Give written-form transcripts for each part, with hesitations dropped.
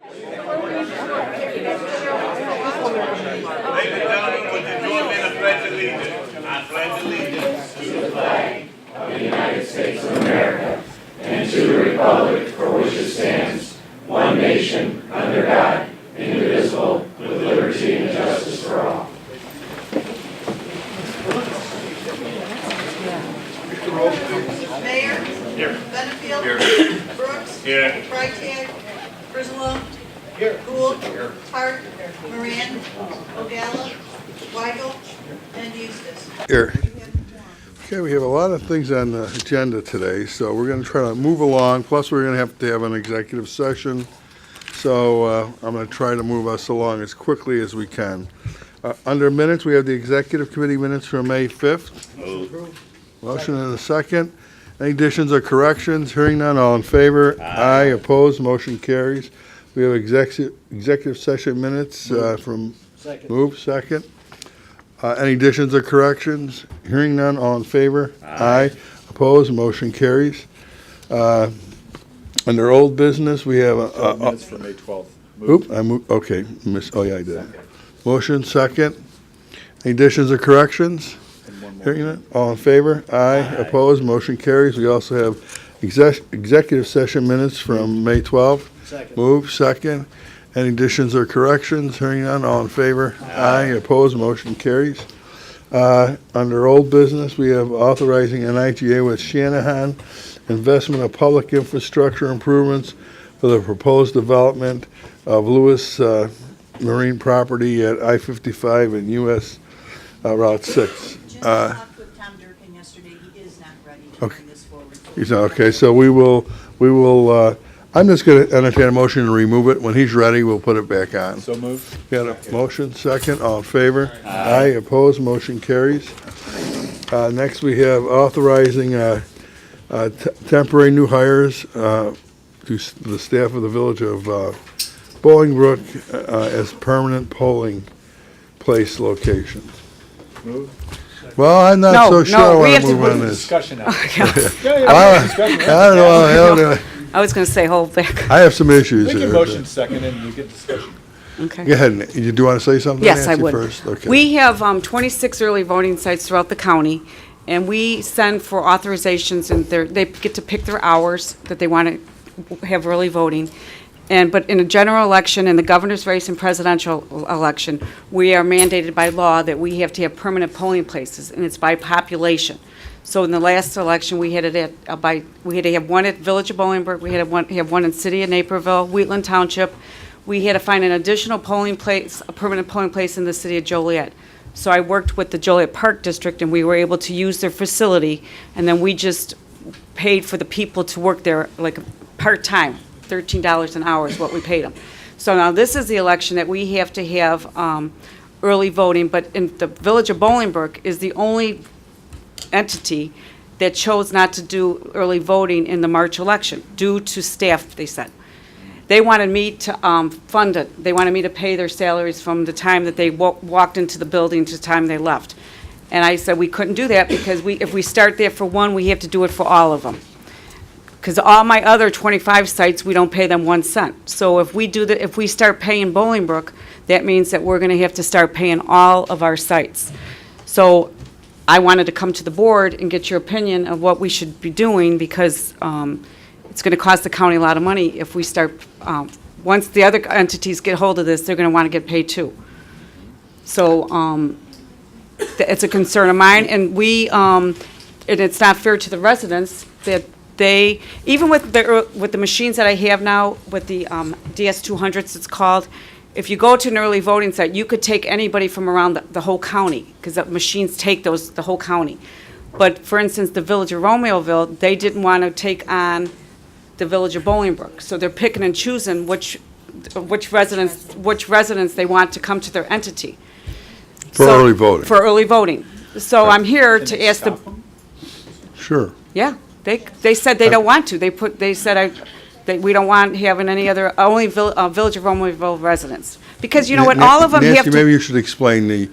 Ladies and gentlemen, would you join me in the pledge of allegiance? I pledge allegiance Mayor. Benefield. Brooks. Here. Freitag. Frislow. Gould. Hart. Moran. O'Gala. Weigel. And Eustace. Here. Okay, we have a lot of things on the agenda today, so we're going to try to move along. Plus, we're going to have an executive session. So I'm going to try to move us along as quickly as we can. Under minutes, we have the executive committee minutes from May 5th. Motion and a second. Any additions or corrections? Hearing none, all in favor? Aye. Opposed? Motion carries. We have executive session minutes from... Second. Move, second. Any additions or corrections? Hearing none, all in favor? Aye. Opposed? Motion carries. Under old business, we have Minutes for May 12th. Oop, I moved, okay, oh yeah, I did. Motion, second. Any additions or corrections? And one more. Hearing none, all in favor? Aye. Opposed? Motion carries. We also have executive session minutes from May 12th. Second. Move, second. Any additions or corrections? Hearing none, all in favor? Aye. Opposed? Motion carries. Under old business, we have authorizing an IGA with Shanahan, investment of public infrastructure improvements for the proposed development of Lewis Marine property at I-55 and US Route 6. Jim talked with Tom Durkin yesterday. He is not ready to Okay. bring this forward. He's not, okay, so we will, I'm just gonna entertain a motion to remove it. When he's ready, we'll put it back on. So moved. Got a motion, second, all in favor? Aye. Opposed, motion carries. Next, we have authorizing temporary new hires to the staff of the village of Bolingbrook as permanent polling place locations. Moved. Well, I'm not so sure I we want have to to move Put on the this. discussion out. I Discussion. don't know, I was going to say hold back. I have some issues. We can here. motion second and we get discussion. Okay. Go ahead, you do want to say something, Yes, I Nancy, would. first? Okay. We have 26 early voting sites throughout the county, and we send for authorizations, and they get to pick their hours that they want to have early voting. But in a general election, in the governor's race and presidential election, we are mandated by law that we have to have permanent polling places, and it's by population. So in the last election, we had to have one at Village of Bolingbrook, we had to have one in City of Naperville, Wheatland Township. We had to find an additional polling place, a permanent polling place in the city of Joliet. So I worked with the Joliet Park District, and we were able to use their facility, and then we just paid for the people to work there like part-time, $13 an hour is what we paid them. So now this is the election that we have to have early voting, but in the Village of Bolingbrook is the only entity that chose not to do early voting in the March election due to staff, they said. They wanted me to fund it. They wanted me to pay their salaries from the time that they walked into the building to the time they left. And I said we couldn't do that because if we start there for one, we have to do it for all of them. Because all my other 25 sites, we don't pay them 1 cent. So if we start paying Bolingbrook, that means that we're going to have to start paying all of our sites. So I wanted to come to the board and get your opinion of what we should be doing because it's going to cost the county a lot of money if we start, once the other entities get hold of this, they're going to want to get paid too. So it's a concern of mine, and and it's not fair to the residents that they, even with the machines that I have now, with the DS200s it's called, if you go to an early voting site, you could take anybody from around the whole county, because the machines take the whole county. But for instance, the Village of Romeoville, they didn't want to take on the Village of Bolingbrook, so they're picking and choosing which residents they want to come to their entity. For early voting. For early voting. So I'm here to ask the, Stop 'em? Sure. yeah, they said they don't want to. They said we don't want having any other, only Village of Romeoville residents. Because you know what, all of them have Nancy, to. maybe you should explain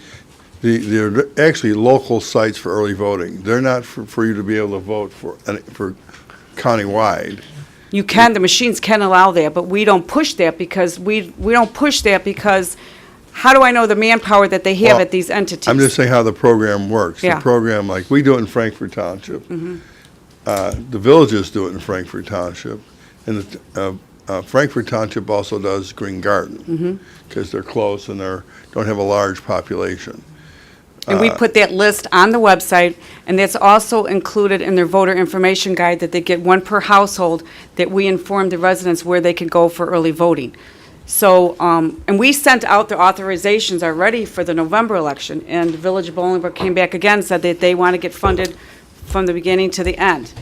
they're actually local sites for early voting. They're not for you to be able to vote for countywide. You can, the machines can allow that, but we don't push that because we don't push that because how do I know the manpower that they have Well, at these entities? I'm just saying how the program works. Yeah. The program, like, we do it in Frankfurt Township. The villages do it in Frankfurt Township. And Frankfurt Township also does Green Garden, because they're close and don't have a large population. And we put that list on the website, and that's also included in their voter information guide, that they get one per household, that we inform the residents where they can go for early voting. So, and we sent out the authorizations already for the November election, and the Village of Bolingbrook came back again, said that they want to get funded from the beginning to the end.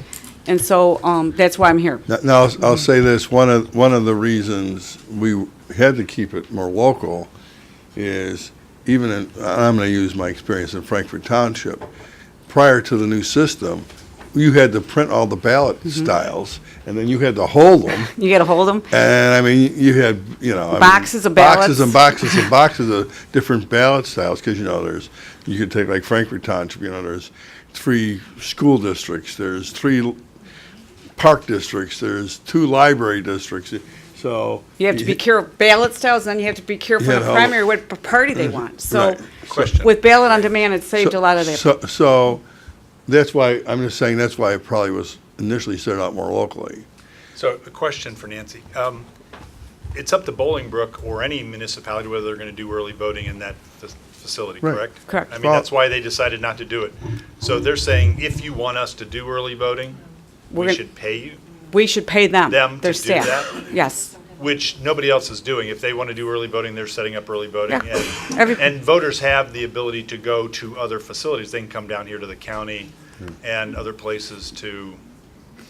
And so, that's why I'm here. Now, I'll say this, one of the reasons we had to keep it more local is, even in, I'm going to use my experience in Frankfurt Township, prior to the new system, you had to print all the ballot styles, and then you had to hold them. You got to hold them. And, I mean, you had, you know. I mean, Boxes of ballots. Boxes and boxes and boxes of different ballot styles, because, you know, you could take like Frankfurt Township, you know, there's 3 school districts, there's 3 park districts, there's 2 library districts, so. You have to be careful, ballot styles, and then you have to be careful Yeah, in the no. primary what party they want. So, Right. Question. with ballot on demand, it saved a lot of that. So, that's why, I'm just saying, that's why it probably was initially set out more locally. So a question for Nancy. It's up to Bolingbrook or any municipality whether they're going to do early voting in that facility, Right. correct? Correct. I mean, that's why they decided not to do it. So they're saying if you want us to do early voting, We're we gonna- should pay you, We should pay them, Them their to do staff. that? Yes. which nobody else is doing. If they want to do early voting, they're setting up early voting. Yeah. Every- And voters have the ability to go to other facilities. They can come down here to the county and other places to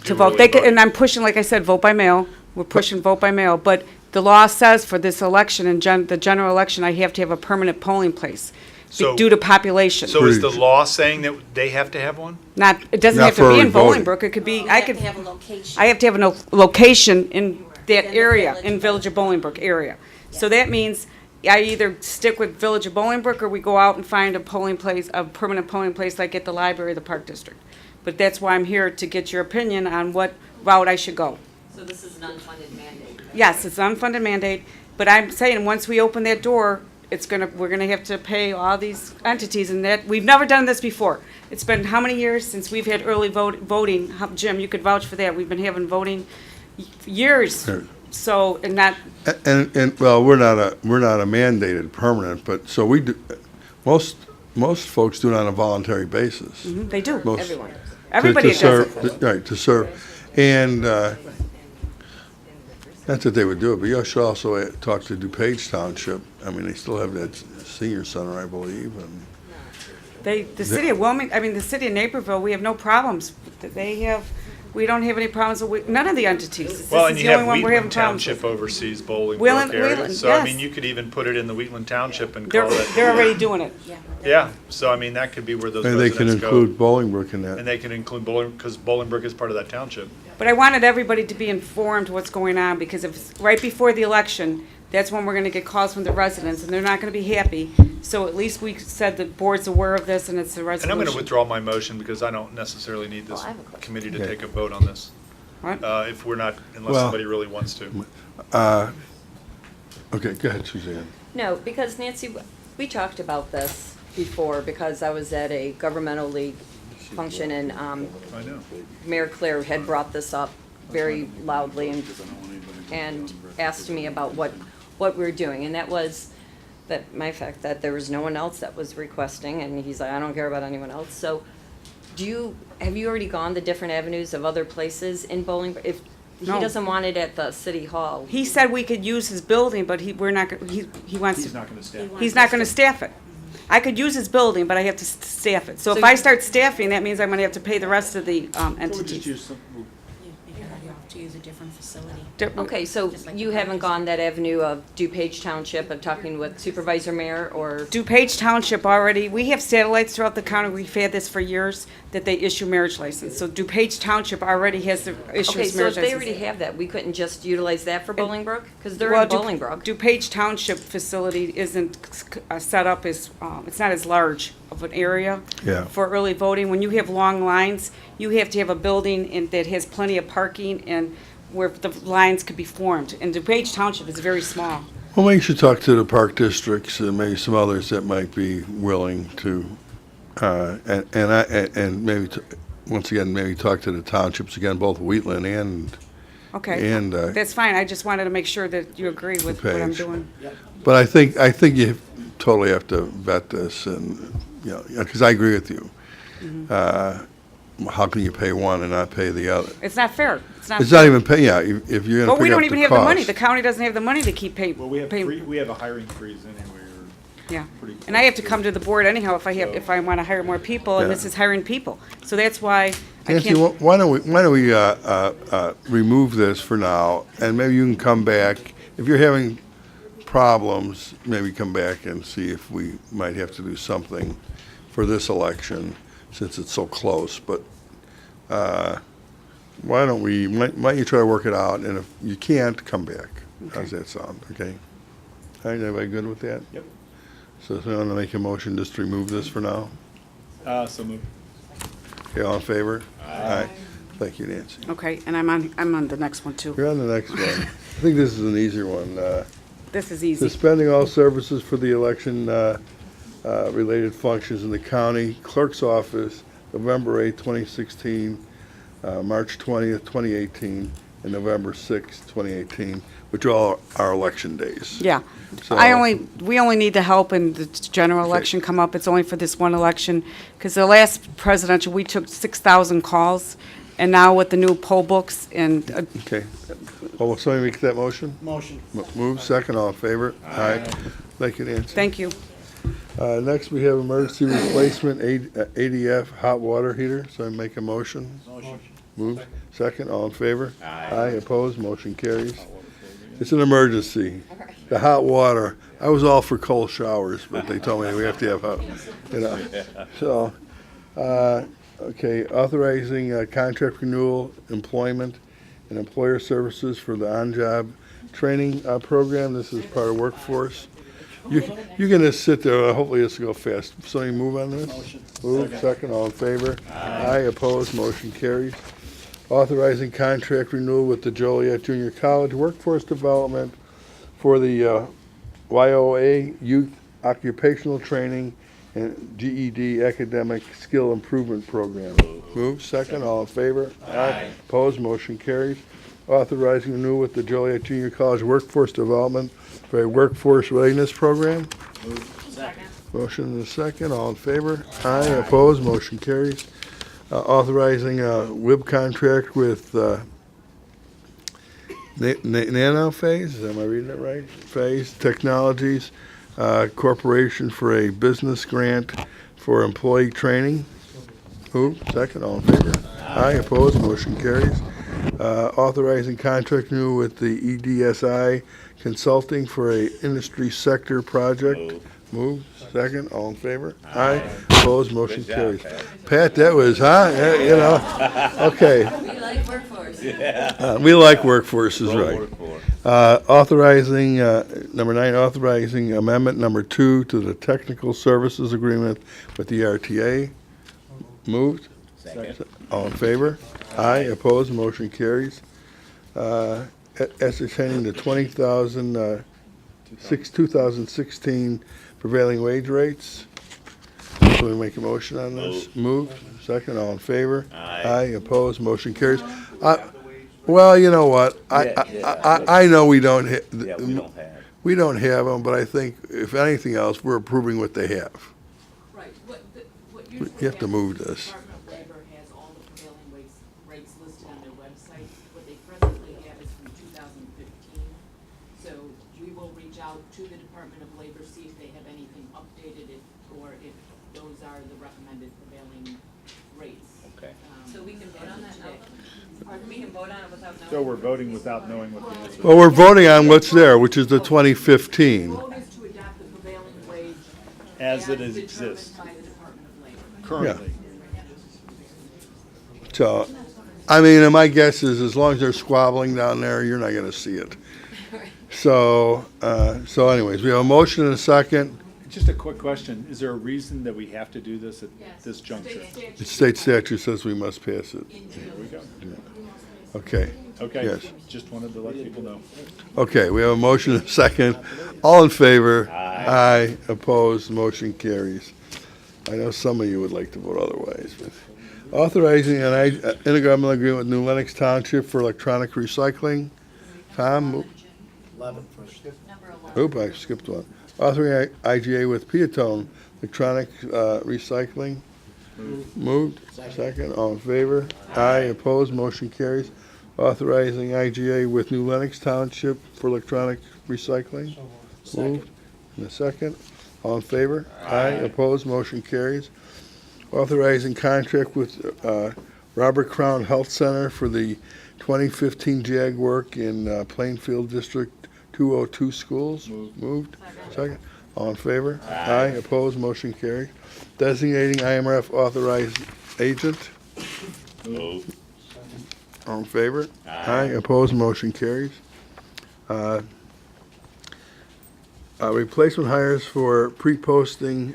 do vote. early They could, voting. and I'm pushing, like I said, vote by mail. We're pushing vote by mail, but the law says for this election, and the general election, I have to have a permanent polling place So- due to population. So is the Preach. law saying that they have to have one? Not, it doesn't Not have for to be early in voting. Bolingbrook. It could be, You I have could, to have a location. I have to have a location in that In the area, Village in of Village of Bolingbrook area. So that means I either stick with Village of Bolingbrook, or we go out and find a polling place, a permanent polling place like at the library or the Park District. But that's why I'm here, to get your opinion on what route I should go. So this is an unfunded mandate? Yes, it's an unfunded mandate, but I'm saying, once we open that door, we're gonna have to pay all these entities, and that, we've never done this before. It's been how many years since we've had early voting? Jim, you could vouch for that. We've been having voting years. Sure. So, and not, And, well, we're not a mandated permanent, but, so we do, most folks do it on a voluntary basis. they do. Most- Everyone. Everybody to does serve- it. Right, to serve. And, not that they would do it, but you should also talk to DuPage Township. I mean, they still have that senior center, I believe, and, The city of Wilmington, I mean, the city of Naperville, we have no problems. We don't have any problems with, none of the entities. This Well, is and the you have only one we're having Wheatland problems Township with. oversees Bolingbrook Wheatland- area. Wheatland, So, I mean, yes. you could even put it in the Wheatland Township and They're, call it. they're already doing it. Yeah, so I mean, that could be where those and they can residents go. include Bolingbrook in And that. they can include Bolingbrook, because Bolingbrook is part of that township. But I wanted everybody to be informed what's going on, because if, right before the election, that's when we're gonna get calls from the residents, and they're not gonna be happy. So at least we said the board's aware of this, and it's the And resolution. I'm going to withdraw my motion because I don't necessarily need this Well, I have a question. committee to Okay. take a vote on this. What? If we're not, unless Well- somebody really wants to. Okay, go ahead, Suzanne. No, because Nancy, we talked about this before, because I was at a governmental league function, and I know. Mayor Claire had brought this up very loudly and asked me about what we were doing, and that was that my fact that there was no one else that was requesting, and he's like, I don't care about anyone else. So have you already gone the different avenues of other places in Bolingbrook? If he No. doesn't want it at the city hall, He said we could use his building, but we're not, he wants to. He's not going to stand. He's not gonna staff it. I could use his building, but I have to staff it. So if So I you- start staffing, that means I'm gonna have to pay the rest of the entities. You have to use a different facility. okay, so Just like you the haven't practice. gone that avenue of DuPage Township, of talking with Supervisor Mayor, or? DuPage Township already, we have satellites throughout the county, we've had this for years, that they issue marriage license. So DuPage Township already has the Okay, issues so marriage if they license. already have that, we couldn't just utilize that for Bolingbrook? Because they're Well, in Bolingbrook. DuPage Township facility isn't set up as, it's not as large of an area Yeah. for early voting. When you have long lines, you have to have a building that has plenty of parking, and where the lines could be formed. And DuPage Township is very small. Well, maybe you should talk to the park districts and maybe some others that might be willing to, and maybe, once again, maybe talk to the townships again, both Wheatland and, Okay, And, that's fine. I just wanted to make sure that you agree with what I'm DuPage. doing. but I think you totally have to vet this and, because I agree with you. How can you pay one and not pay the other? It's not fair. It's not. It's not even pay, yeah, if you're But gonna we pick up don't even the have the money. cost. The county doesn't have the money to keep paying. Well, we have a hiring freeze anyway. Yeah, pretty and I have to come to the board anyhow if I want to hire more people, and Yeah. this is hiring people. So that's why I Nancy, can't. why don't we remove this for now, and maybe you can come back, if you're having problems, maybe come back and see if we might have to do something for this election, since it's so close, but, why don't you try to work it out, and if you can't, come back. How's that sound, okay? All right, everybody good with that? Yep. So if you want to make a motion just to remove this for now? So moved. Okay, all in favor? Aye. Thank you, Nancy. Okay, and I'm on the next one too. You're on the next one. I think this is an easier one. This is easy. Suspending all services for the election related functions in the county clerk's office, November 8th, 2016, March 20th, 2018, and November 6th, 2018, which all are election days. Yeah. So- We only need the help in the general election come up. It's only for this one election. Because the last presidential, we took 6,000 calls. And now with the new poll books and, Okay. Well, will somebody make that motion? Motion. Move, second, all in favor? Aye. Thank you, Nancy. thank you. Next, we have emergency replacement ADF hot water heater. So I make a motion. Motion. Move, second, all in favor? Aye. Opposed, motion carries. It's an emergency. The hot water, I was all for cold showers, but they told me we have to have hot, So, okay, authorizing contract renewal, employment, and employer services for the on-job training program. This is part of workforce. You're gonna sit there, hopefully this will go fast. Somebody move on this? Move, second, all in favor? Aye, opposed, motion carries. Authorizing contract renewal with the Joliet Junior College Workforce Development for the YOA Youth Occupational Training and GED Academic Skill Improvement Program. Move, second, all in favor? Aye. Opposed, motion carries. Authorizing renewal with the Joliet Junior College Workforce Development for a Workforce Readiness Program. Motion and a second, all in favor? Aye. Opposed, motion carries. Authorizing a WIB contract with Nanophase, am I reading it right? Phase Technologies Corporation for a business grant for employee training. Move, second, all in favor? Aye. Opposed, motion carries. Authorizing contract renewal with the EDSI Consulting for a industry sector project. Move, second, all in favor? Aye. Opposed, motion carries. Pat, that was, okay. We like workforce. We like workforce, is right. Authorizing, number 9, authorizing amendment number 2 to the technical services agreement with the RTA. Moved? Second. All in favor? Aye. Opposed, motion carries. Ascertaining the 2016 prevailing wage rates. So we make a motion on this? Moved, second, all in favor? Aye. Opposed, motion carries. Well, you know what? I know we don't we don't have them, but I think if anything else, we're approving what they have. Right, what You have to move this. Department of Labor has all the prevailing rates listed on their website. What they presently have is from 2015. So we will reach out to the Department of Labor, see if they have anything updated, or if those are the recommended prevailing rates. Okay. So we can vote on that now? Or we can vote on it without knowing? So we're voting without knowing what the answer is. Well, we're voting on what's there, which is the 2015. The vote is to adopt the prevailing wage As it determined exists by the Department of Labor. currently. So, I mean, and my guess is as long as they're squabbling down there, you're not gonna see it. So anyways, we have a motion and a second. Just a quick question. Is there a reason that we have to do this at this juncture? The state statute says we must pass it. Here we go. Okay. Okay, Yes. just wanted to let people know. Okay, we have a motion and a second. All in favor? Aye. Opposed, motion carries. I know some of you would like to vote otherwise, but authorizing an intergovernmental agreement with New Lenox Township for electronic recycling. Tom? 11 first. Oop, I skipped one. Authorizing IGA with Peatone electronic recycling. Moved. Second. All in favor? Aye. Opposed, motion carries. Authorizing IGA with New Lenox Township for electronic recycling. Moved. And a second. All in favor? Aye. Opposed, motion carries. Authorizing contract with Robert Crown Health Center for the 2015 JAG work in Plainfield District 202 schools. Moved. Second. All in favor? Aye. Opposed, motion carried. Designating IMRF authorized agent. Move. All in favor? Aye. Opposed, motion carries. Replacement hires for pre-posting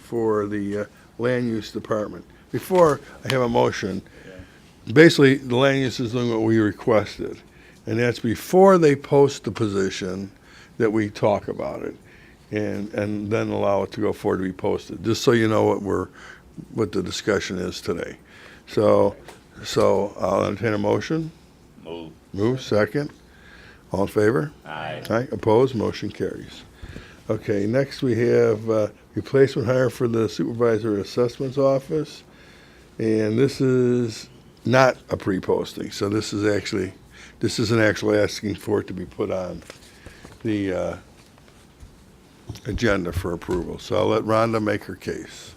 for the land use department. Before I have a motion, basically, the land use is doing what we requested. And that's before they post the position that we talk about it and then allow it to go forward to be posted, just so you know what the discussion is today. So I'll entertain a motion. Move. Move, second. All in favor? Aye. Aye, opposed, motion carries. Okay, next we have replacement hire for the supervisor assessments office. And this is not a pre-posting, so this isn't actually asking for it to be put on the agenda for approval. So I'll let Rhonda make her case.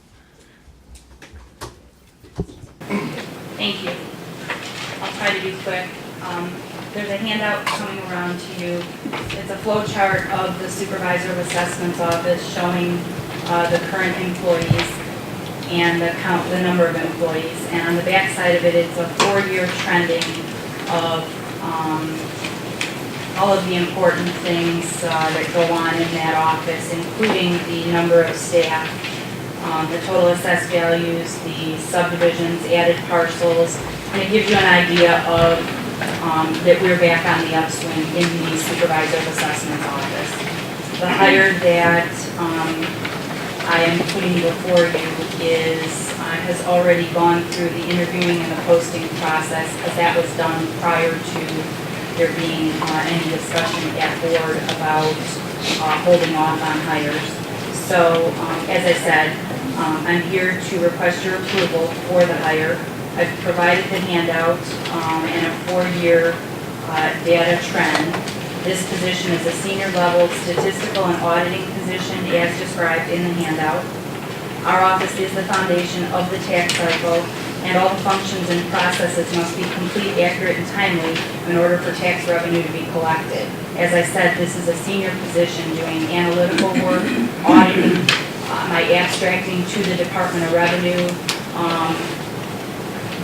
Thank you. I'll try to be quick. There's a handout coming around to you. It's a flow chart of the Supervisor of Assessments Office showing the current employees and the number of employees. And on the back side of it, it's a 4-year trending of all of the important things that go on in that office, including the number of staff, the total assessed values, the subdivisions, added parcels, and it gives you an idea of that we're back on the upswing in the Supervisor of Assessments Office. The hire that I am putting before you has already gone through the interviewing and the posting process, because that was done prior to there being any discussion at board about holding off on hires. So, as I said, I'm here to request your approval for the hire. I've provided the handout and a 4-year data trend. This position is a senior level statistical and auditing position as described in the handout. Our office is the foundation of the tax cycle, and all the functions and processes must be complete, accurate, and timely in order for tax revenue to be collected. As I said, this is a senior position doing analytical work, auditing, my abstracting to the Department of Revenue.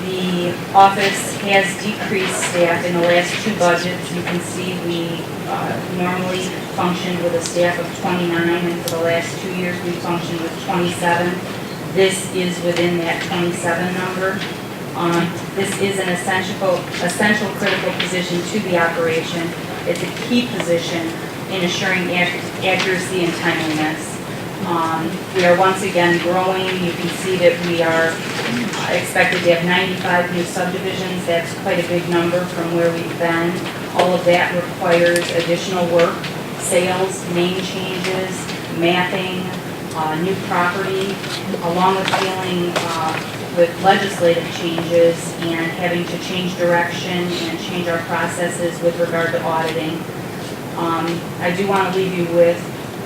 The office has decreased staff in the last 2 budgets. You can see we normally functioned with a staff of 29, and for the last 2 years we functioned with 27. This is within that 27 number. This is an essential critical position to the operation. It's a key position in assuring accuracy and timeliness. We are once again growing. You can see that we are expected to have 95 new subdivisions. That's quite a big number from where we've been. All of that requires additional work, sales, name changes, mapping, new property, along with dealing with legislative changes and having to change direction and change our processes with regard to auditing. I do want to leave you with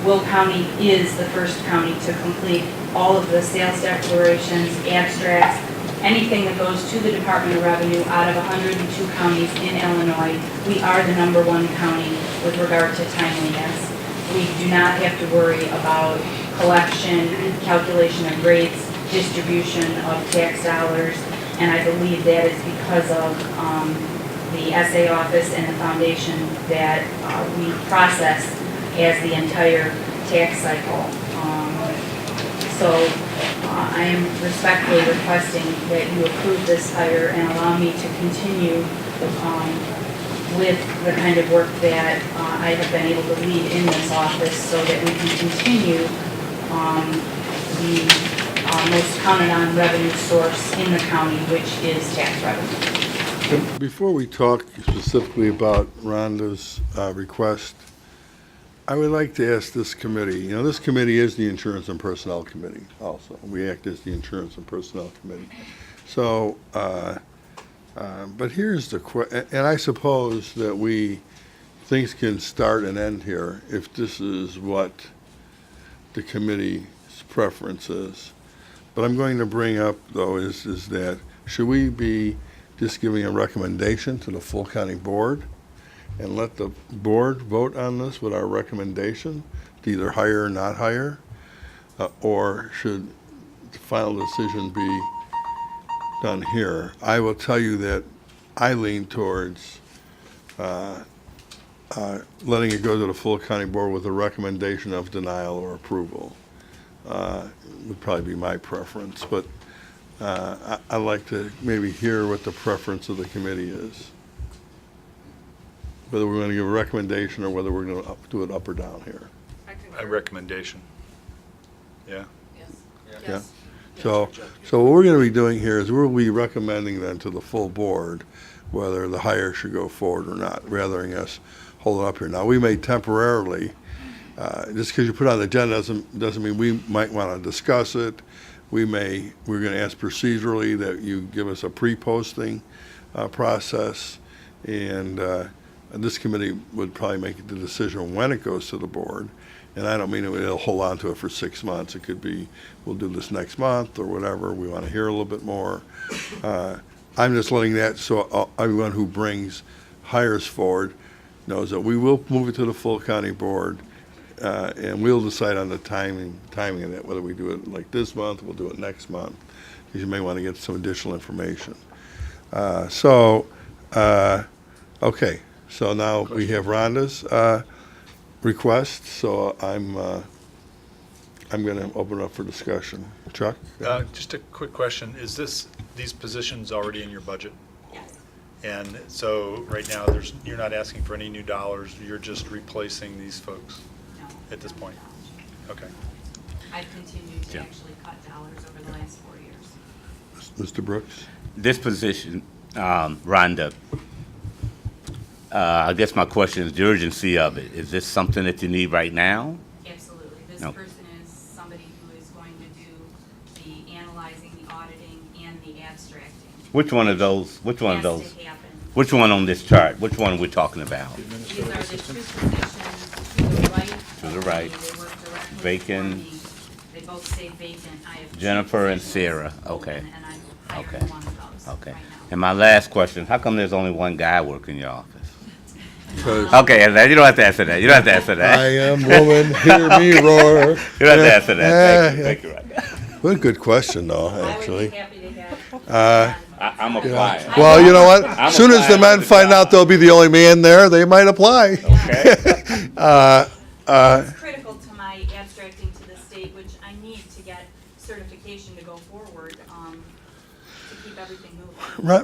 Will County is the first county to complete all of the sales declarations, abstracts, anything that goes to the Department of Revenue out of 102 counties in Illinois. We are the #1 county with regard to timeliness. We do not have to worry about collection, calculation of rates, distribution of tax dollars, and I believe that is because of the SA office and the foundation that we process as the entire tax cycle. So I am respectfully requesting that you approve this hire and allow me to continue with the kind of work that I have been able to lead in this office so that we can continue the most counted on revenue source in the county, which is tax revenue. Before we talk specifically about Rhonda's request, I would like to ask this committee, this committee is the Insurance and Personnel Committee also. We act as the Insurance and Personnel Committee. So, but here's the and I suppose that things can start and end here if this is what the committee's preference is. But I'm going to bring up, though, is that should we be just giving a recommendation to the full county board and let the board vote on this with our recommendation to either hire or not hire? Or should the final decision be done here? I will tell you that I lean towards letting it go to the full county board with a recommendation of denial or approval. Would probably be my preference, but I'd like to maybe hear what the preference of the committee is. Whether we're going to give a recommendation or whether we're going to do it up or down here. A recommendation. Yeah. Yeah. So what we're going to be doing here is we'll be recommending then to the full board whether the hire should go forward or not, rather than us hold it up here. Now, we may temporarily, just because you put it on the agenda doesn't mean we might want to discuss it. We're going to ask procedurally that you give us a pre-posting process, and this committee would probably make the decision when it goes to the board. And I don't mean it'll hold on to it for 6 months. It could be, we'll do this next month or whatever. We want to hear a little bit more. I'm just letting that so everyone who brings hires forward knows that we will move it to the full county board, and we'll decide on the timing of that, whether we do it like this month, we'll do it next month, because you may want to get some additional information. Okay, so now we have Rhonda's request, so I'm going to open it up for discussion. Chuck? Just a quick question. Is these positions already in your budget? Yes. And so right now, you're not asking for any new dollars, you're just replacing these folks No. at this point? Okay. I've continued to Yeah. actually cut dollars over the last 4 years. Mr. Brooks? This position, Rhonda, I guess my question is the urgency of it. Is this something that you need right now? Absolutely. This No. person is somebody who is going to do the analyzing, the auditing, and the abstracting. Which one of those? Has to happen. Which one on this chart? Which one are we talking about? These are the two positions to the right. To the of right. me. They work directly Vacant. for me. They both stay vacant. I have two Jennifer and positions Sarah. open, Okay. And I'm Okay. hiring one of those Okay. right now. And my last question, how come there's only one guy working in your office? Because Okay, you don't have to answer that. You don't have to answer I that. am woman, hear me roar. You don't have to answer that. Thank you, Rhonda. What a good question, though, I would actually. be happy to have. I'm applying. Well, you know what? I'm As soon as the applying men for the find job. out they'll be the only man there, they might apply. Okay. It's critical to my abstracting to the state, which I need to get certification to go forward, to keep everything moving.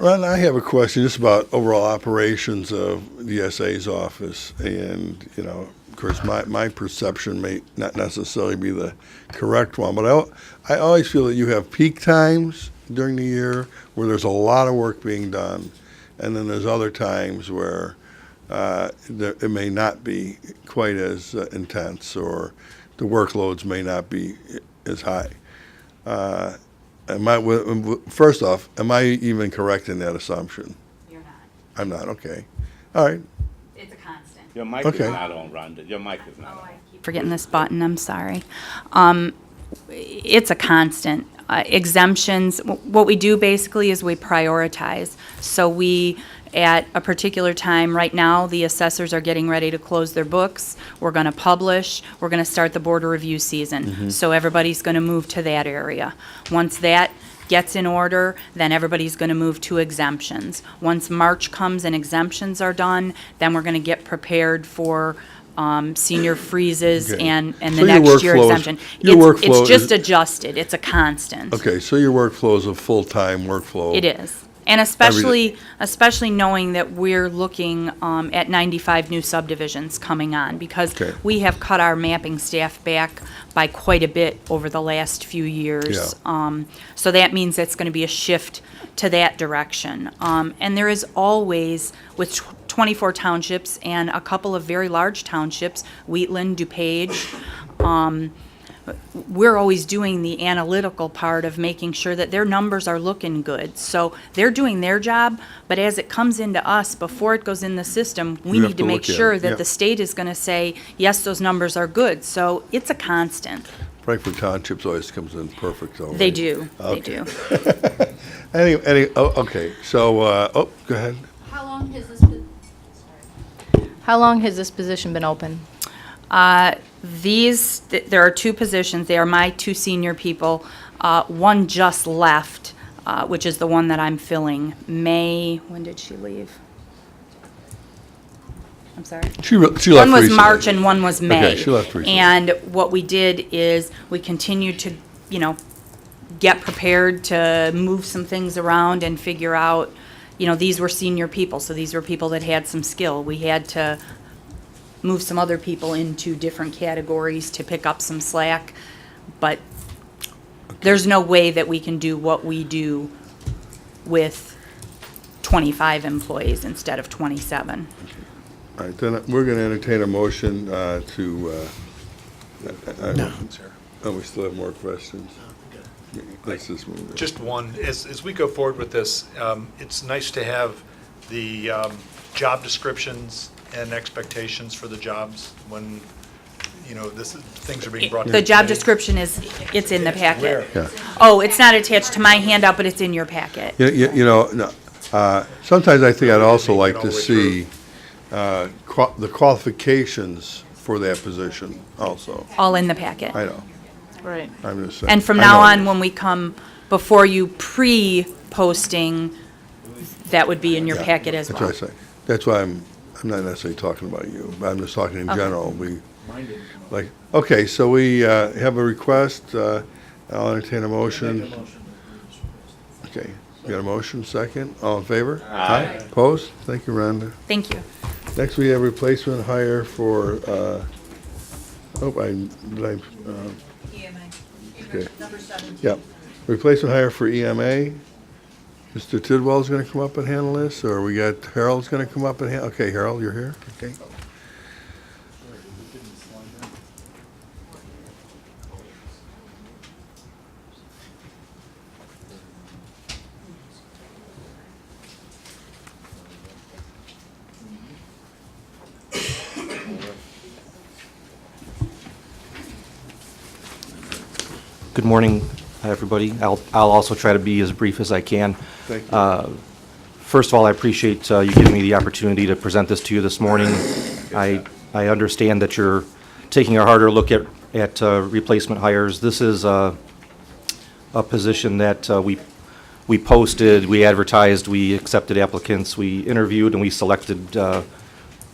Ron, I have a question just about overall operations of the SA's office. And, of course, my perception may not necessarily be the correct one, but I always feel that you have peak times during the year where there's a lot of work being done. And then there's other times where it may not be quite as intense, or the workloads may not be as high. First off, am I even correct in that assumption? You're not. I'm not, okay. All right. It's a constant. Your mic Okay. is not on, Rhonda. Your mic is not Oh, on. I keep Forgetting this button, I'm sorry. It's a constant. Exemptions, what we do basically is we prioritize. So we, at a particular time, right now, the assessors are getting ready to close their books. We're going to publish. We're going to start the board review season. So everybody's going to move to that area. Once that gets in order, then everybody's going to move to exemptions. Once March comes and exemptions are done, then we're going to get prepared for senior freezes Okay. and So the your next year workflow is- exemption. your workflow It's just is- adjusted. It's a constant. Okay, so your workflow is a full-time workflow. It is. And especially knowing that we're looking at 95 new subdivisions coming on, because Okay. we have cut our mapping staff back by quite a bit over the last few years. So that means it's going to be a shift to that direction. And there is always, with 24 townships and a couple of very large townships, Wheatland, DuPage, we're always doing the analytical part of making sure that their numbers are looking good. So they're doing their job, but as it comes into us, before it goes in the system, we You have need to to make look at sure it, that yeah. the state is going to say, yes, those numbers are good. So it's a constant. Frankfurt Townships always comes in perfect, though. They right? do, they Okay. do. Okay, so, go ahead. How long has this position been open? There are two positions. They are my two senior people. One just left, which is the one that I'm filling. when did she leave? I'm sorry. She left One was recently. March and one was May. Okay, she left recently. And what we did is we continued to, get prepared to move some things around and figure out, these were senior people, so these were people that had some skill. We had to move some other people into different categories to pick up some slack, but there's no way that we can do what we do with 25 employees instead of 27. All right, then we're going to entertain a motion Oh, we still have more questions. Let's just move it. Just one, as we go forward with this, it's nice to have the job descriptions and expectations for the jobs when, things are being brought to The job description it's in the packet. Where? Yeah. Oh, it's not attached to my handout, but it's in your packet. Sometimes I think I'd also like to see the qualifications for that position also. All in the packet. I know, Right. I'm just saying. And from I now know. on, when we come before you pre-posting, that would be in your Yeah, packet as well. That's what I say. That's why I'm not necessarily talking about you, but I'm just talking in Okay. general. Okay, so we have a request. I'll entertain a motion. Okay, we got a motion, second. All in favor? Aye. Opposed? Thank you, Rhonda. Thank you. Next, we have replacement hire for, okay. Yep. Replacement hire for EMA. Mr. Tidwell's gonna come up and handle this, or we got Harold's gonna come up and okay, Harold, you're here? Okay. Good morning, everybody. I'll also try to be as brief as I can. Thank you. First of all, I appreciate you giving me the opportunity to present this to you this morning. I understand that you're taking a harder look at replacement hires. This is a position that we posted, we advertised, we accepted applicants, we interviewed, and we selected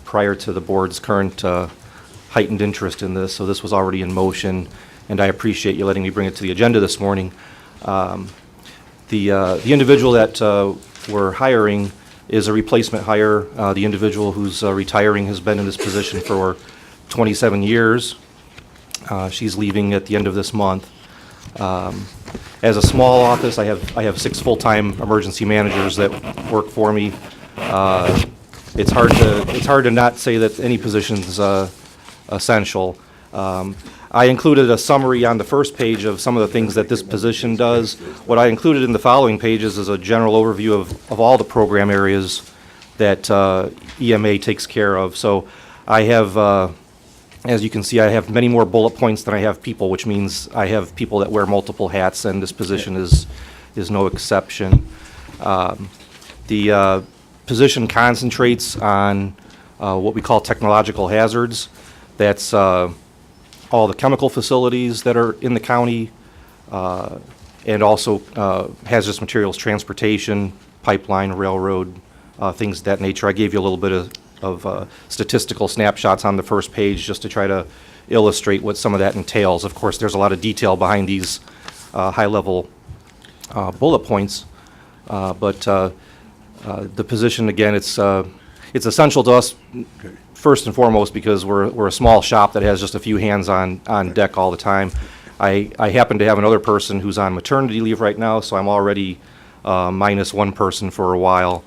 prior to the board's current heightened interest in this. So this was already in motion, and I appreciate you letting me bring it to the agenda this morning. The individual that we're hiring is a replacement hire. The individual who's retiring has been in this position for 27 years. She's leaving at the end of this month. As a small office, I have 6 full-time emergency managers that work for me. It's hard to not say that any position's essential. I included a summary on the first page of some of the things that this position does. What I included in the following pages is a general overview of all the program areas that EMA takes care of. So I have, as you can see, I have many more bullet points than I have people, which means I have people that wear multiple hats, and this position is no exception. The position concentrates on what we call technological hazards. That's all the chemical facilities that are in the county, and also hazardous materials transportation, pipeline, railroad, things of that nature. I gave you a little bit of statistical snapshots on the first page just to try to illustrate what some of that entails. Of course, there's a lot of detail behind these high-level bullet points. But the position, again, it's essential to us, first and foremost, because we're a small shop that has just a few hands on deck all the time. I happen to have another person who's on maternity leave right now, so I'm already minus one person for a while.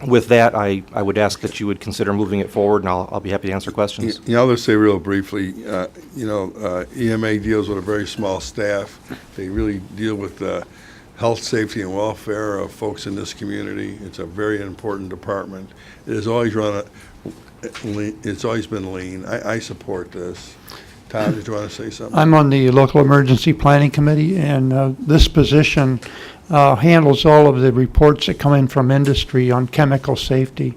With that, I would ask that you would consider moving it forward, and I'll be happy to answer questions. I'll just say real briefly, EMA deals with a very small staff. They really deal with the health, safety, and welfare of folks in this community. It's a very important department. It has always it's always been lean. I support this. Tom, did you want to say something? I'm on the Local Emergency Planning Committee, and this position handles all of the reports that come in from industry on chemical safety.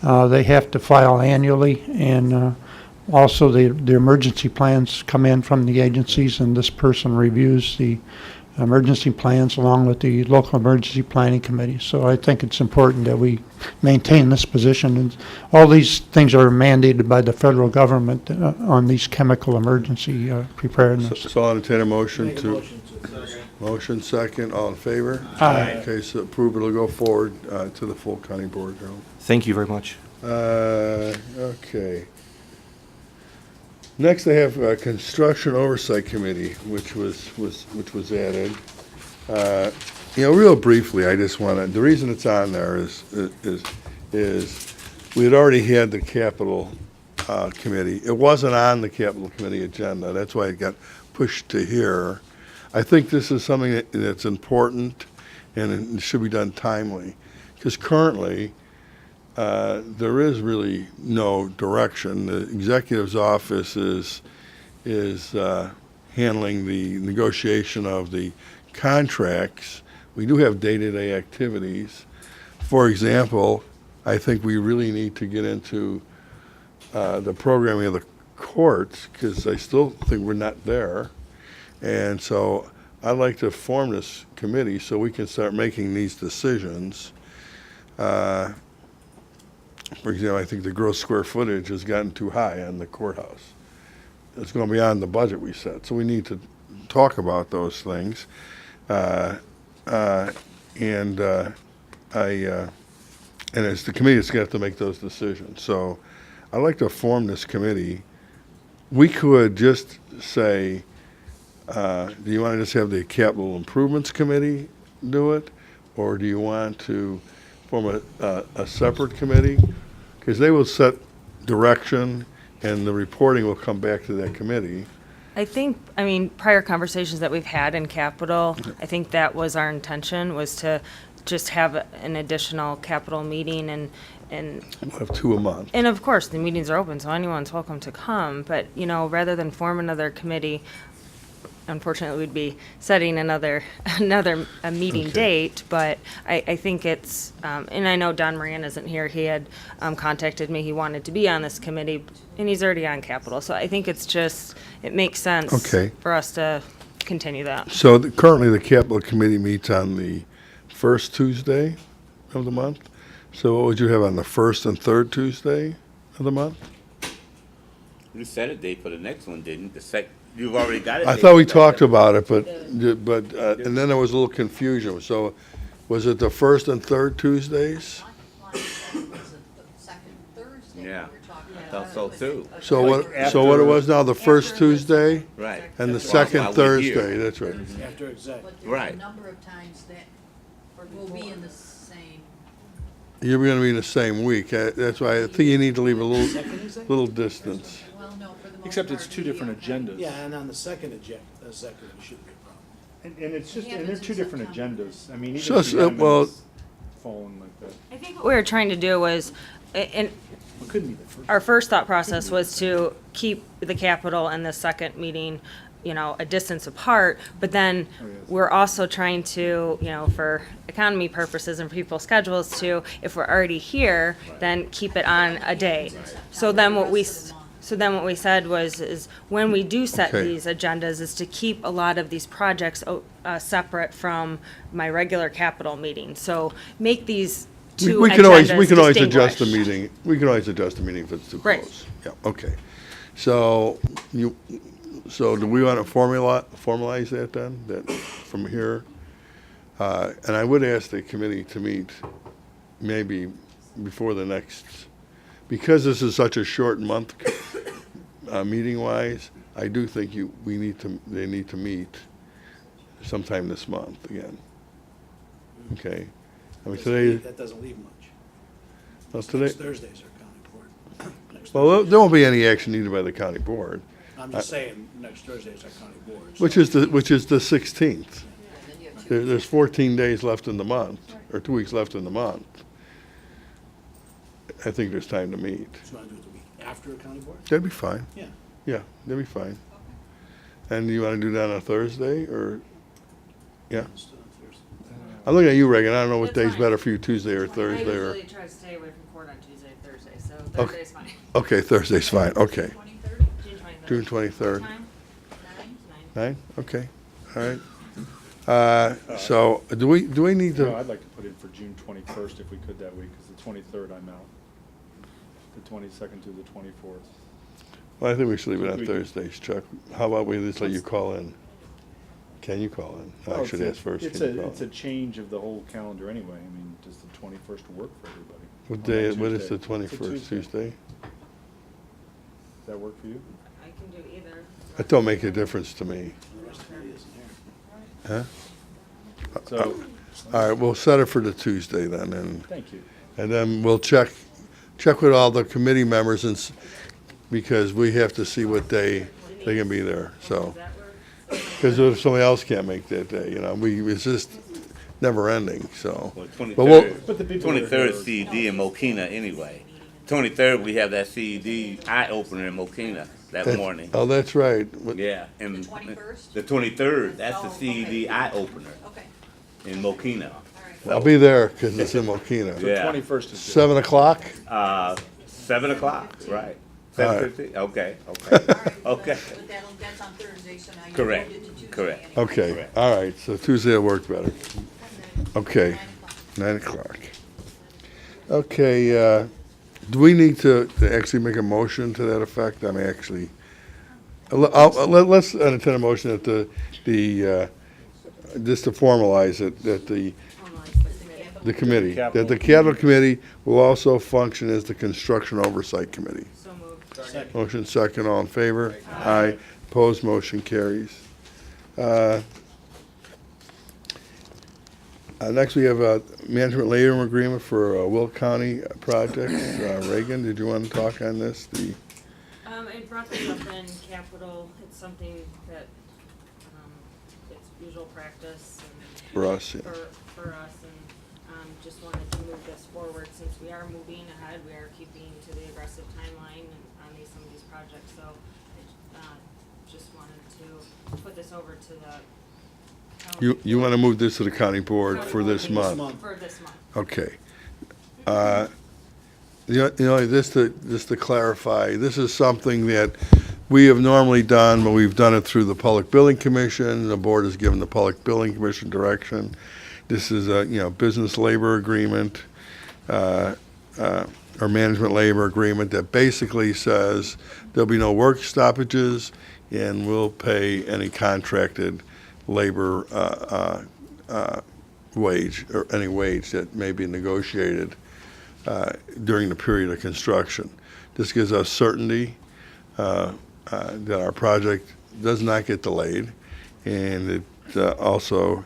They have to file annually, and also the emergency plans come in from the agencies, and this person reviews the emergency plans along with the Local Emergency Planning Committee. So I think it's important that we maintain this position. And all these things are mandated by the federal government on these chemical emergency preparedness. So I'll entertain a motion to. Motion second, all in favor? Aye. Okay, so approve, it'll go forward to the full county board, Harold. Thank you very much. Okay. Next, I have Construction Oversight Committee, which was added. Real briefly, I just want to, the reason it's on there is we had already had the capital committee. It wasn't on the capital committee agenda. That's why it got pushed to here. I think this is something that's important, and it should be done timely, because currently there is really no direction. The executive's office is handling the negotiation of the contracts. We do have day-to-day activities. For example, I think we really need to get into the programming of the courts, because I still think we're not there. And so I'd like to form this committee so we can start making these decisions. For example, I think the gross square footage has gotten too high on the courthouse. It's going beyond the budget we set, so we need to talk about those things. And as the committee, it's going to have to make those decisions. So I'd like to form this committee. We could just say, do you want to just have the Capital Improvements Committee do it? Or do you want to form a separate committee? Because they will set direction, and the reporting will come back to that committee. I think, prior conversations that we've had in Capital, I think that was our intention, was to just have an additional Capital meeting and We'll have 2 a month. And of course, the meetings are open, so anyone's welcome to come. But, rather than form another committee, unfortunately, we'd be setting another meeting date. But I think it's, and I know Don Moran isn't here. He had contacted me. He wanted to be on this committee, and he's already on Capital. So I think it's just, it makes sense for us to continue that. So currently, the Capital Committee meets on the first Tuesday of the month. So what would you have on the first and third Tuesday of the month? You set a date for the next one, didn't you? You've already got it. I thought we talked about it, but and then there was a little confusion. So was it the first and third Tuesdays? Yeah, I thought so too. So what it was now, the first Tuesday? Right. And the That's why second we're Thursday, here. that's right. After exec. But Right. there's a number of times that will be in the same. You're going to be in the same week. That's why I think you need to leave a little distance. Well, no, for the most Except it's part, two it'll be different on agendas. Yeah, and on the second executive, it shouldn't be a problem. And it's just, and they're two different agendas. Even So, the falling like that. I think what we were trying to do was, and It couldn't be the first. our first thought process was to keep the Capital and the second meeting, a distance apart, but then we're also trying to, for economy purposes and people's schedules to, if we're already here, then keep it on a day. So then what we said is when we do set Okay. these agendas is to keep a lot of these projects separate from my regular Capital meeting. So make these two We can always agendas adjust the distinguished. meeting. We can always adjust the meeting if it's too Right. close. Yeah, okay. So do we want to formalize that then, that from here? And I would ask the committee to meet maybe before the next, because this is such a short month, meeting-wise, I do think they need to meet sometime this month again. Okay? I mean, today, That doesn't leave much. well, today, Next Thursday's our county board. Next well, Thursday. there won't be any action needed by the county board, I'm just saying, next Thursday's our county board. which is the 16th. There's 14 days left in the month, or 2 weeks left in the month. I think there's time to meet. So you want to do it the week after a county board? That'd be fine. Yeah. Yeah, that'd be fine. And you want to do that on a Thursday, or, yeah? Let's do it on Thursday. I'm looking at you, Reagan. I don't know what That's day's fine. better for you, Tuesday or I Thursday, or, usually try to stay away from court on Tuesday, Thursday, so Okay. Thursday's fine. okay, Thursday's fine, okay. June 23rd. June 23rd. Time? 9? Okay, all right. So, do we need No, to, I'd like to put in for June 21st if we could that week, because the 23rd I'm out. The 22nd to the 24th. well, I think we should leave it on We- Thursdays, Chuck. How about we just let you call in? Can you call in? Well, I should it's ask first, It's can you a, call it's a in? change of the whole calendar anyway. I mean, does the 21st work for everybody? What On day, that what is Tuesday? the 21st, It's a Tuesday? Does that work for you? I can do either. That don't make a difference to me, The rest of the committee isn't here. huh? So, All right, we'll set it for the Tuesday then, and thank you. then we'll check with all the committee members because we have to see what day they can be there, so. Because if somebody else can't make that day, it's just never ending, so. Well, But we'll- 23rd, But the people that are 23rd here- CED in Mokina anyway. 23rd, we have that CED eye opener in Mokina that morning. Oh, that's right. Yeah, and The 21st? the 23rd, that's the Oh, CED okay. eye opener Okay, in Mokina. all right. I'll be there because it's in Mokina. Yeah. 21st is good. 7 o'clock? 7 o'clock, right? All right. 7:50. Okay. All right, Okay. But that's on Thursday, so now you Correct, moved it to Tuesday. correct. anyway. Okay, Correct. all right, so Tuesday will work better. Okay, 9 o'clock. 9 o'clock. Okay, do we need to actually make a motion to that effect? I mean, actually, let's entertain a motion that just to formalize it, that the committee, that the capital committee will also function as the construction oversight committee. So moved. Second. Motion second, all in favor? Aye. Opposed, motion carries. Next, we have a management labor agreement for Will County projects. Reagan, did you want to talk on this? I brought this up in capital. It's something that, it's usual practice and. For us, yeah. For us, and, just wanted to move this forward since we are moving ahead. We are keeping to the aggressive timeline on some of these projects, so I, just wanted to put this over to the county. You want to move this to the county board for this month? For this month. Okay. Just to clarify, this is something that we have normally done, but we've done it through the Public Building Commission. The board has given the Public Building Commission direction. This is a, business labor agreement, or management labor agreement that basically says there'll be no work stoppages and we'll pay any contracted labor, wage, or any wage that may be negotiated during the period of construction. This gives us certainty that our project does not get delayed, and it also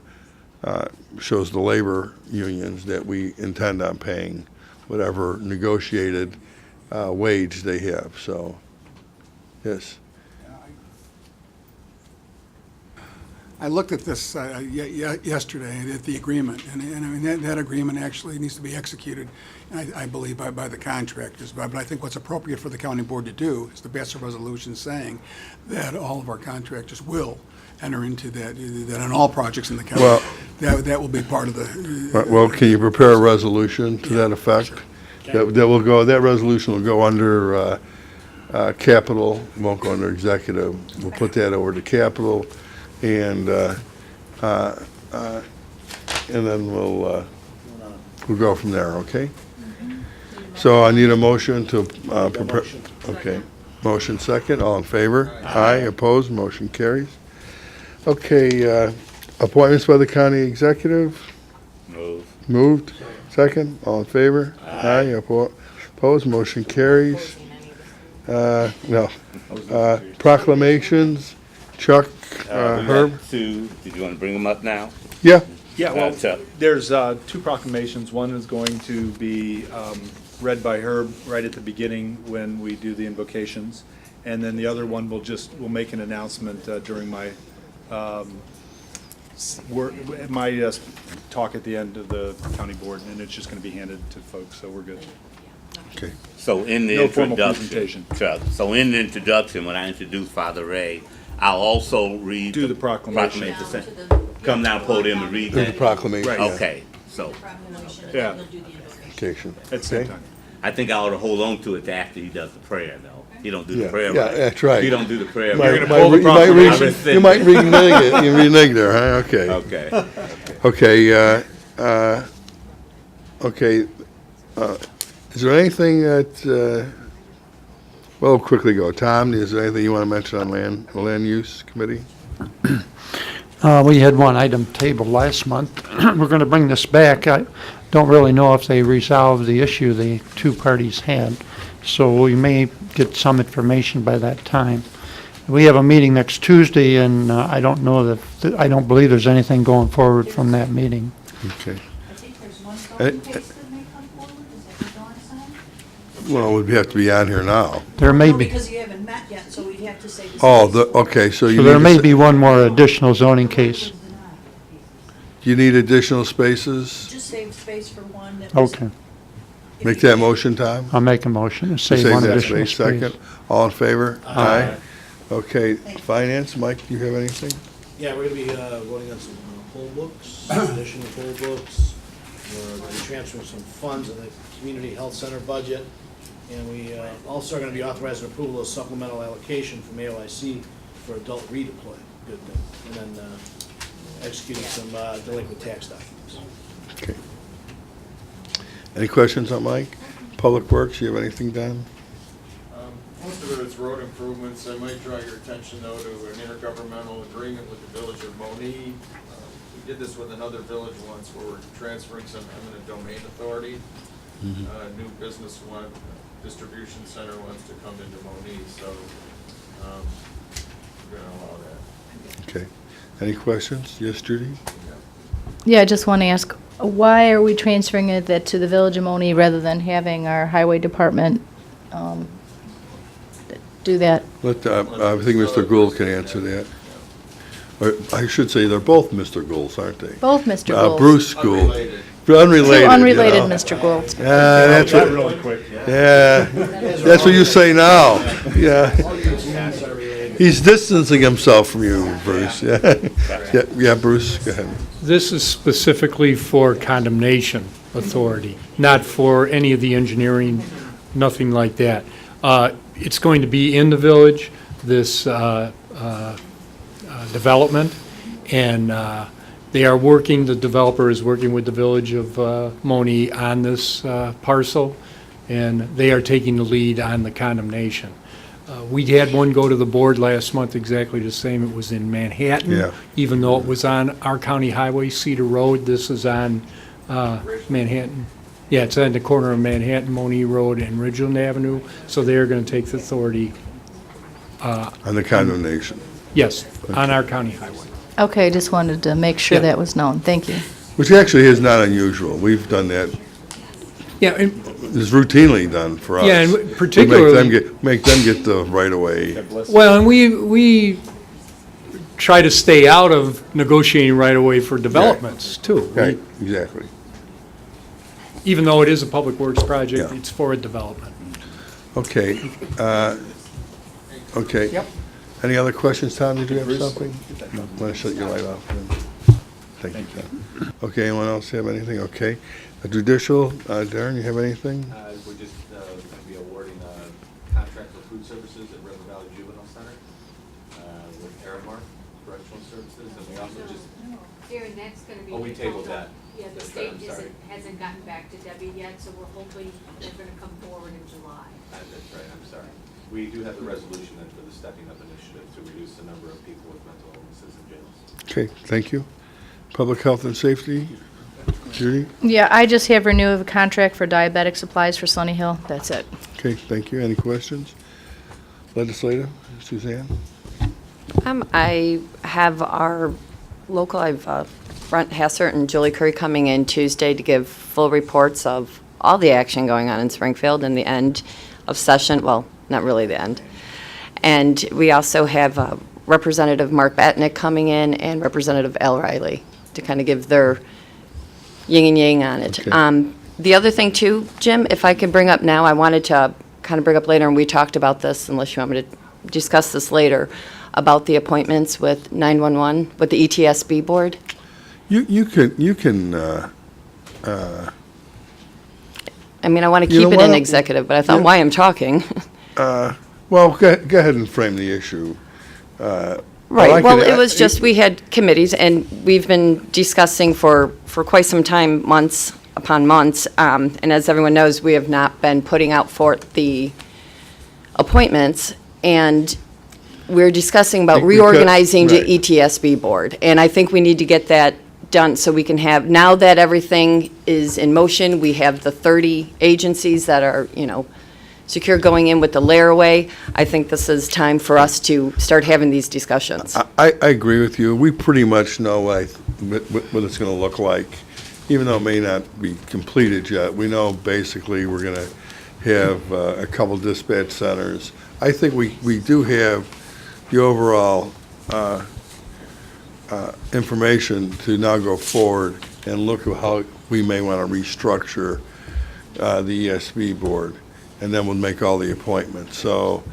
shows the labor unions that we intend on paying whatever negotiated wage they have. So, yes. I looked at this yesterday, at the agreement, and I mean, that agreement actually needs to be executed, I believe, by the contractors. But I think what's appropriate for the county board to do is to pass a resolution saying that all of our contractors will enter into that on all projects in the county. Well- That will be part of the. Well, can you prepare a resolution to that effect? That will go, that resolution will go under capital, won't go under executive. We'll put that over to capital, and then we'll go from there, okay? So I need a motion to prepare. Motion. Okay. Motion second, all in favor? Aye, opposed, motion carries. Okay, appointments by the county executive. Move. Moved. Second. All in favor? Aye. Opposed? Motion carries. No. Proclamations. Chuck, We Herb? got two. Did you want to bring them up now? Yeah. Yeah, well, Chuck. there's two proclamations. One is going to be read by Herb right at the beginning when we do the invocations. And then the other one we'll make an announcement during my talk at the end of the county board, and it's just going to be handed to folks, so we're good. Okay. So in the No formal introduction, presentation. Chuck, so in the introduction, when I introduce Father Ray, I'll also read. Do the proclamation. Come down podium and read Do the that. proclamation. Right. Okay, so Yeah, Invocation. at the same Okay. time. I think I ought to hold on to it after he does the prayer, though. He don't do the Yeah, prayer yeah, right. that's right. He don't do the prayer You might- right. you might re- you might renege it. You renege there, huh? Okay. Okay. Okay, okay, is there anything that, well, quickly go. Tom, is there anything you want to mention on land use committee? We had one item tabled last month. We're going to bring this back. I don't really know if they resolved the issue the two parties had, so we may get some information by that time. We have a meeting next Tuesday, and I don't know that, I don't believe there's anything going forward from that meeting. Okay. I think there's one voting case that may come forward, is that what Dawn said? Well, we'd have to be on here now. There may No, be, because you haven't met yet, so we'd have to say. Oh, okay, so you so need there to may s- be one more additional zoning case. you need additional spaces? Just save space for one that was. Okay, Make that motion, Tom? I'll make a motion to save Save one that additional space. space. Second. All in favor? Aye. Okay, finance, Mike, do you have anything? Yeah, we're gonna be voting on some poll books, additional poll books. We're gonna be transferring some funds in the community health center budget. And we also are gonna be authorizing approval of supplemental allocation from AOIC for adult redeploy, good thing. And then executing some delinquent tax documents. Okay. Any questions on Mike? Public Works, you have anything done? Most of it is road improvements. I might draw your attention, though, to an intergovernmental agreement with the village of Monee. We did this with another village once, where we're transferring some eminent domain authority. New business distribution center wants to come into Monee, so we're gonna allow that. Okay. Any questions? Yes, Judy? Yeah, I just want to ask, why are we transferring that to the Village of Monee rather than having our highway department do that? I think Mr. Gould can answer that. Or I should say, they're both Mr. Goulds, aren't they? Both Mr. Goulds. Bruce Gould. Unrelated. Unrelated. Two unrelated you know. Mr. Goulds. Yeah, that's what. Really quick. Yeah, that's what you say now. Yeah. He's distancing himself from you, Bruce. Yeah, Bruce, go ahead. This is specifically for condemnation authority, not for any of the engineering, nothing like that. It's going to be in the village, this development, and the developer is working with the village of Monee on this parcel, and they are taking the lead on the condemnation. We had one go to the board last month, exactly the same. It was in Manhattan. Yeah. Even though it was on our county highway, Cedar Road, this is on Manhattan. Yeah, it's on the corner of Manhattan, Monee Road, and Ridgeland Avenue. So they're going to take the authority. On the condemnation. Yes, on our county highway. Okay, just wanted to make sure that was known. Thank you. Which actually is not unusual. We've done that. Yeah, and It's routinely done for us. Yeah, and We make them particularly- make them get the right of way. well, and we try to stay out of negotiating right away for developments too. Right, exactly. Even though it is a public works project, Yeah. it's for a development. Okay, okay. Yep. Any other questions, Tom? Did you have something? Want to shut your light off then? Thank you, Tom. Okay, anyone else have anything? Okay. Judicial, Darren, you have anything? We're just going to be awarding a contract for food services at River Valley Juvenile Center with Aramark Correctional Services, and we also just. Darren, that's gonna be. Oh, we tabled that. Yeah, the That's state right, I'm sorry. hasn't gotten back to Debbie yet, so we're hoping they're gonna come forward in July. That's right, I'm sorry. We do have the resolution then for the Stepping Up initiative to reduce the number of people with mental illnesses in jails. Okay, thank you. Public health and safety, Judy? Yeah, I just have renewal of a contract for diabetic supplies for Sunny Hill. That's it. Okay, thank you. Any questions? Legislative, Suzanne? I have our local, Brent Hassert and Julie Curry coming in Tuesday to give full reports of all the action going on in Springfield and the end of session, well, not really the end. And we also have Representative Mark Batnick coming in and Representative Al Riley to kind of give their yin and yang on it. Okay. The other thing too, Jim, if I can bring up now, I wanted to kind of bring up later, and we talked about this, unless you want me to discuss this later, about the appointments with 911, with the ETSB board. You can, I mean, I want to You know keep it what? in executive, but I thought, Yeah. why I'm talking. well, go ahead and frame the issue. Right, well, it was just, we had committees, and we've been discussing for quite some time, months upon months, and as everyone knows, we have not been putting out forth the appointments, and we're discussing about Because- reorganizing the right. ETSB board, and I think we need to get that done so we can have, now that everything is in motion, we have the 30 agencies that are, secure going in with the layaway. I think this is time for us to start having these discussions. I agree with you. We pretty much know what it's going to look like, even though it may not be completed yet. We know basically we're going to have a couple dispatch centers. I think we do have the overall information to now go forward and look at how we may want to restructure the ESB board, and then we'll make all the appointments. So,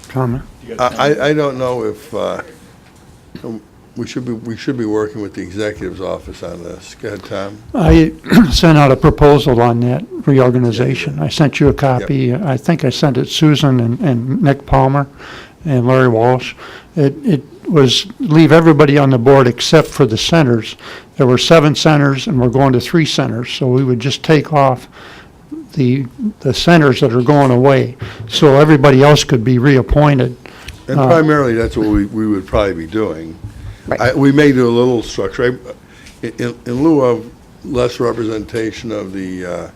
Comment? I don't know if we should be working with the executive's office on this. Go ahead, Tom. I sent out a proposal on that reorganization. I sent you a copy. I think I sent it Susan and Nick Palmer and Larry Walsh. It was leave everybody on the board except for the centers. There were 7 centers, and we're going to 3 centers, so we would just take off the centers that are going away, so everybody else could be reappointed. And primarily, that's what we would probably be doing. We may do a little structure. In lieu of less representation of the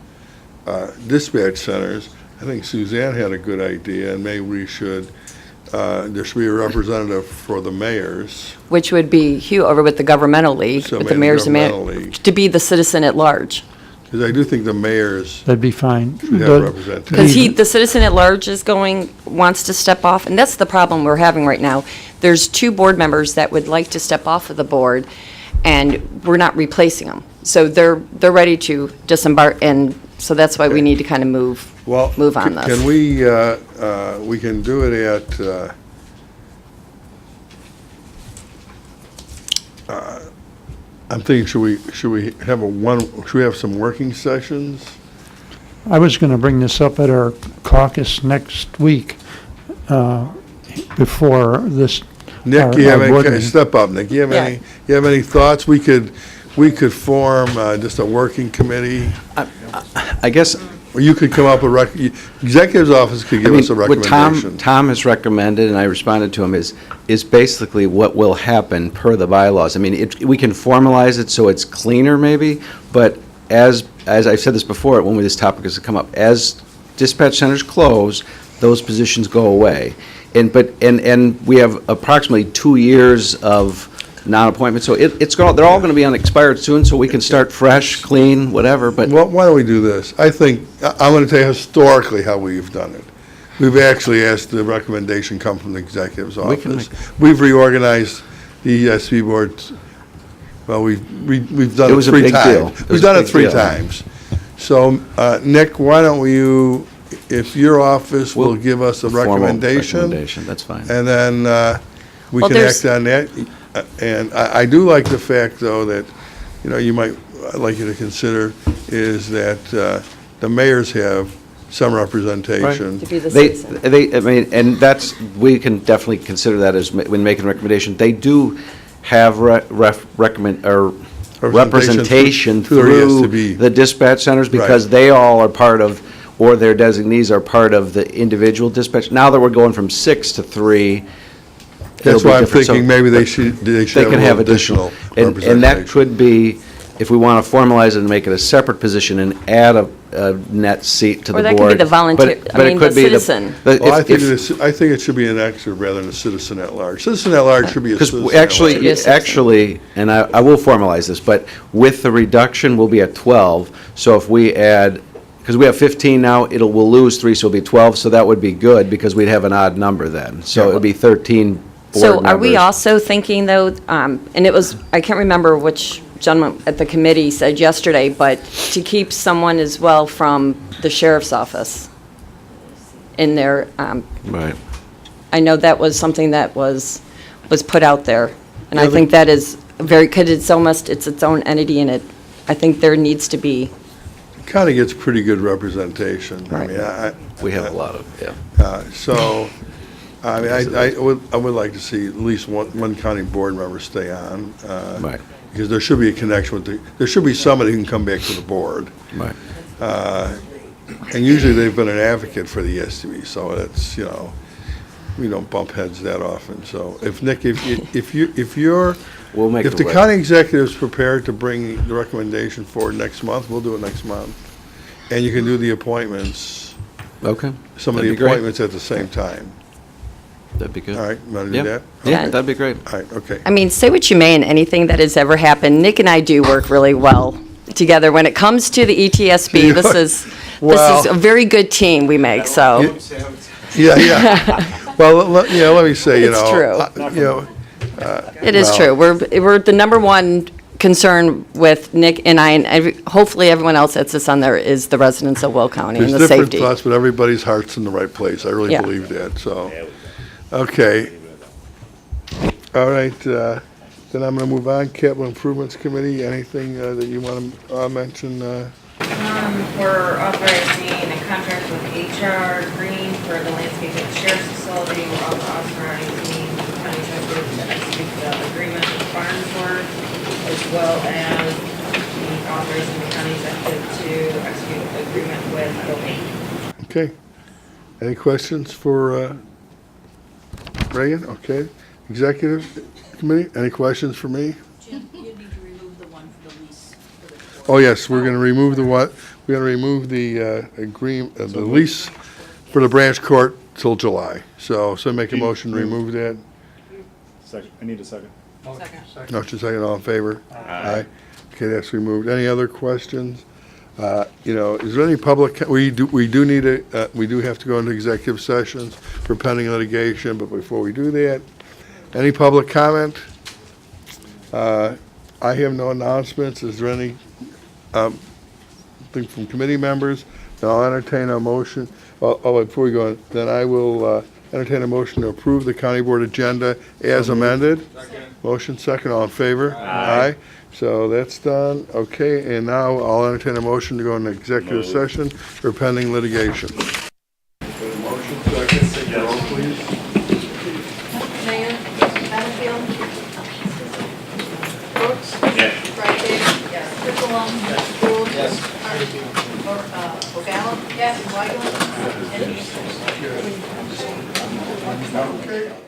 dispatch centers, I think Suzanne had a good idea, and maybe we should, there should be a representative for the mayors. Which would be Hugh over with the governmental league, So with the maybe mayors and governmental league. to be the citizen at large. Because I do think the mayors That'd be fine. should have The- representation. Because the citizen at large wants to step off, and that's the problem we're having right now. There's 2 board members that would like to step off of the board, and we're not replacing them. So they're ready to disembark, and so that's why we need to kind of move on this. Can we can do it at, I'm thinking, should we have some working sessions? I was going to bring this up at our caucus next week, before this. Nick, you have our board any, meeting. step up, Nick, you have any thoughts? We could form just a working committee. I guess. Or you could come up with, executive's office could give us a What recommendation. Tom has recommended, and I responded to him, is basically what will happen per the bylaws. I mean, we can formalize it so it's cleaner maybe, but as I've said this before, when this topic has come up, as dispatch centers close, those positions go away. And we have approximately 2 years of non-appointment, so they're all going to be unexpired soon, so we can start fresh, clean, whatever, but. Well, why don't we do this? I think, I'm going to tell you historically how we've done it. We've actually asked the recommendation come from the executive's office. We've reorganized the ESB board, well, we've done It it was a 3 big times. deal. It was We've a done it big 3 deal. times. So, Nick, why don't you, if your office will give us a formal recommendation. recommendation, that's fine. And then we Well, can there's- act on that. And I do like the fact, though, that, you might, I'd like you to consider, is that the mayors have some representation. To be the citizen. And we can definitely consider that as, when making a recommendation. They do have representation through their through ESB. the dispatch centers, because Right. they all are part of, or their designees are part of the individual dispatch. Now that we're going from 6 to 3, That's be why I'm different. So- thinking maybe they should have a can little additional And that representation. could be, if we want to formalize it and make it a separate position and add a net seat to the Or board. that could be the volunteer- but- I but it mean, could the be citizen. Well, I think if- I think it should be an extra rather than a citizen at large. Citizen at large should be a citizen Because at actually, large. actually, and I will formalize this, but with the reduction, we'll be at 12. So if we add, because we have 15 now, we'll lose 3, so it'll be 12, so that would be good, because we'd have an odd number then. So it'd be 13 board So are we members. also thinking, though, and it was, I can't remember which gentleman at the committee said yesterday, but to keep someone as well from the sheriff's office in there, Right. I know that was something that was put out there. And I Yeah, think that is very, because it's its own entity, and I think there needs to be, Kind of gets pretty good representation. I mean, We have a lot of, yeah. So, I mean, I would like to see at least one county board member stay on. Right. Because there should be a connection with there should be somebody who can come back to the board. Right. And usually they've been an advocate for the STV, so it's, we don't bump heads that often. So if Nick, if you're, We'll make if the the way. county executive's prepared to bring the recommendation forward next month, we'll do it next month. And you can do the appointments, Okay. some of That'd the be great. appointments at the same time. That'd be good. All right, you want to Yeah. do that? Yeah, Okay. that'd be great. All right, okay. I mean, say what you may in anything that has ever happened, Nick and I do work really well together. When it comes to the ETSB, this is Well- a very good team we make, so. Yeah. Well, let me say, It's true. It is well- true. We're the number one concern with Nick and I, and hopefully everyone else that sits on there is the residents of Will County and There's the different safety. thoughts, but everybody's heart's in the right place. I really Yeah. believe that, so. Okay. All right, then I'm going to move on. Capital Improvements Committee, anything that you want to mention? We're authorizing a contract with HR Green for the landscape at the sheriff's facility. We're also authorizing the county executive to execute the agreement with Farnsworth, as well as authorizing the county executive to execute an agreement with Bill. Okay. Any questions for Reagan? Okay. Executive Committee, any questions for me? Jim, you need to remove the one for the lease for the court. Oh, yes, we're going to remove the what? We're going to remove the the lease for the branch court till July. So make a motion to remove that. Second, I need a second. Motion second, all in favor? Aye. Okay, that's removed. Any other questions? Is there any public, we do have to go into executive sessions for pending litigation, but before we do that, any public comment? I have no announcements. Is there any thing from committee members? Then I'll entertain a motion. Before we go on, then I will entertain a motion to approve the county board agenda as amended. Motion second, all in favor? Aye. So that's done. Okay, and now I'll entertain a motion to go into executive session for pending litigation. Motion second, roll please. Mayor, Battlefield? Brooks? Yes. Friday? Yes. Chippewa? Yes. Gould? Yes. O'Gallagher? Yes. Weigel? And Easter? Okay.